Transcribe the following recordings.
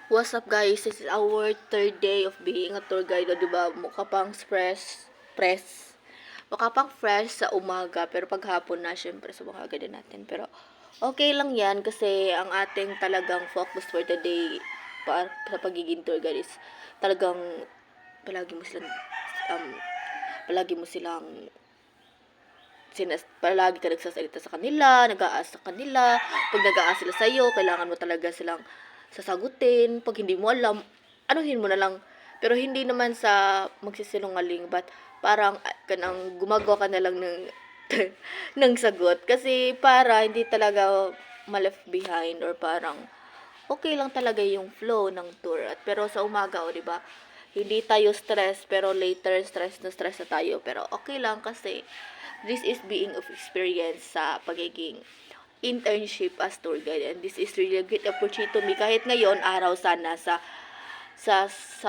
What's up guys? This is our third day of being a tour guide. O, diba? Mukha pang mukha pang fresh sa umaga. Pero paghapon na, syempre, subukan din natin. Pero okay lang yan kasi ang ating talagang focus for the day sa pagiging tour guide is talagang palagi mo silang palagi ka nagsasalita sa kanila, nag-aas sa kanila. Pag nag-aas sila sa'yo, kailangan mo talaga silang sasagutin. Pag hindi mo alam, anuhin mo na lang. Pero hindi naman sa magsisinungaling, but parang kanang gumagawa ka na lang ng ng sagot. Kasi para hindi talaga ma-left behind or parang okay lang talaga yung flow ng tour. Pero sa umaga, o diba, hindi tayo stress, pero later stress na tayo. Pero okay lang kasi this is being of experience sa pagiging internship as tour guide, and this is really a great opportunity to me. Kahit ngayon araw sana sa Sunday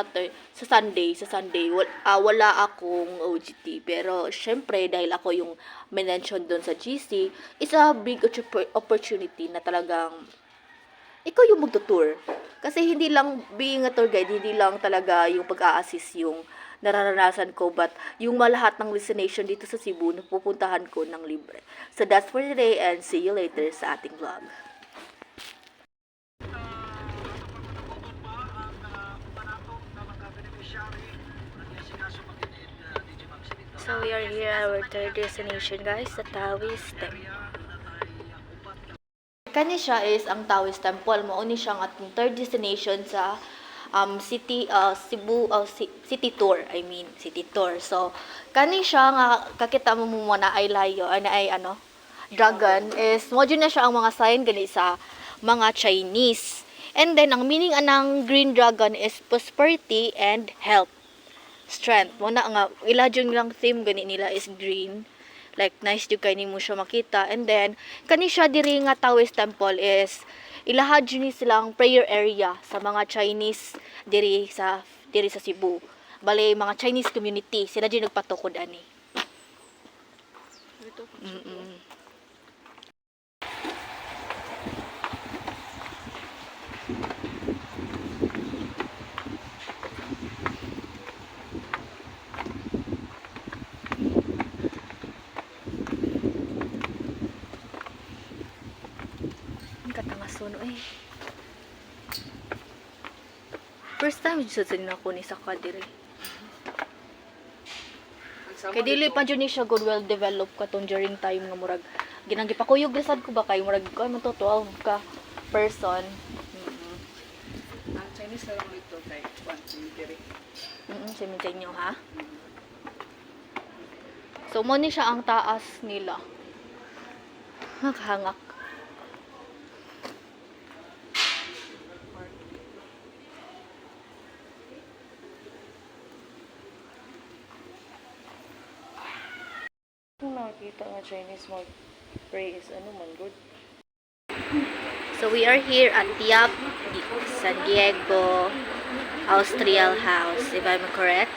wala akong OJT, pero syempre dahil ako yung mention doon sa GC, it's a big opportunity na talagang ikaw yung magtutour. Kasi hindi lang being a tour guide, hindi lang talaga yung pag-a-assist yung nararanasan ko, but yung malahat ng destination dito sa Cebu na pupuntahan ko ng libre. So that's for today, and see you later sa ating vlog. So we are here at our third destination guys, sa Taoist Temple. Kani siya is ang Taoist Temple. Mauni siya ang ating third destination sa Cebu city tour. City tour. So kani siya nga kakita mo muna ay layo ay dragon is mo na siya ang mga sign gani sa mga Chinese. And then ang meaning anang green dragon is prosperity and health, strength. Mo na nga ilahadyon lang theme gani nila is green. Like nice jud kay nimo siya makita. And then kani siya diri nga Taoist Temple is ilahad ni silang prayer area sa mga Chinese diri sa Cebu. Bale mga Chinese community sila din nagpatukod ani. Katangason first time jud sa ako ni saka diri. Kay dili pa jud ni siya good well develop katong during time nga murag ginagipakuyog lisad ko ba kay murag ko man to 12 ka person. Ang Chinese na lang ito kay one cemetery. Cemetery nyo ha. So mo ni siya ang taas nila. Nakahangak. Kung nakakita nga Chinese mag-pray is man good. So we are here at Tiap San Diego Austral House, if I'm correct.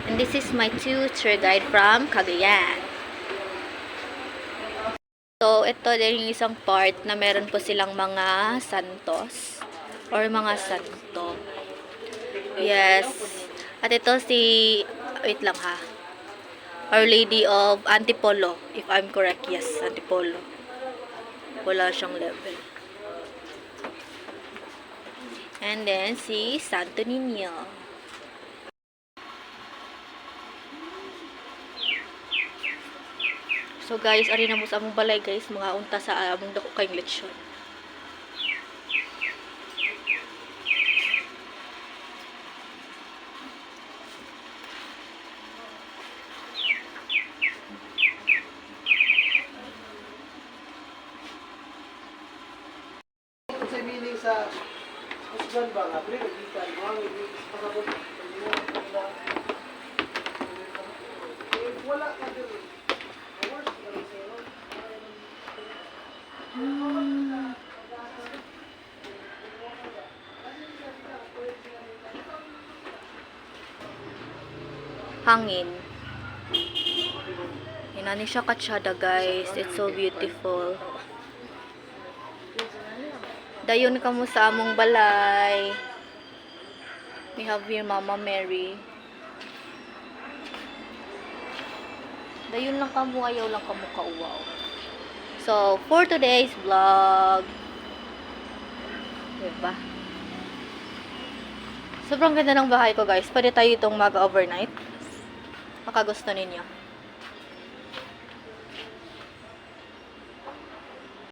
And this is my tour guide from Cagayan. So ito din yung isang part na meron po silang mga santos or mga santo. Yes. At ito wait lang ha. Our Lady of Antipolo, if I'm correct. Yes, Antipolo. Wala siyang level. And then si Santo Niño. So guys, ari na mo sa among balay guys, mga unta sa among dako kayong lechon. Sa Usgan ba nga pre kita mga pasabot wala ka dito. Hangin. Inani siya katsyada guys. It's so beautiful. Dayon ka mo sa among balay. We have here Mama Mary. Dayon lang ka mo, ayaw lang ka mo kauwaw. So, for today's vlog, diba? Sobrang ganda ng bahay ko, guys. Pwede tayo itong mag-overnight. Makagusto ninyo.